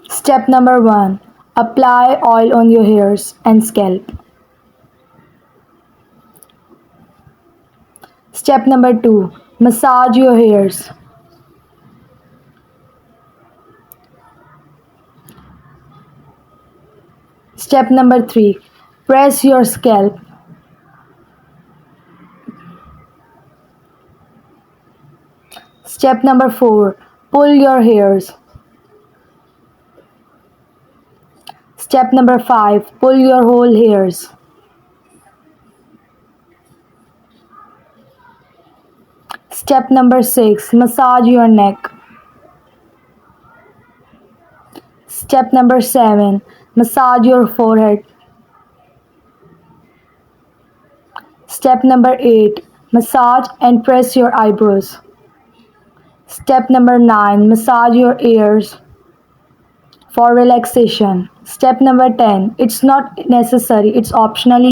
Step number 1. Apply oil on your hairs and scalp. Step number 2. Massage your hairs. Step number 3. Press your scalp. Step number 4. Pull your hairs. Step number 5. Pull your whole hairs. Step number 6. Massage your neck. Step number 7. Massage your forehead. Step number 8. Massage and press your eyebrows. Step number 9. Massage your ears for relaxation. Step number 10. It's not necessary, it's optionally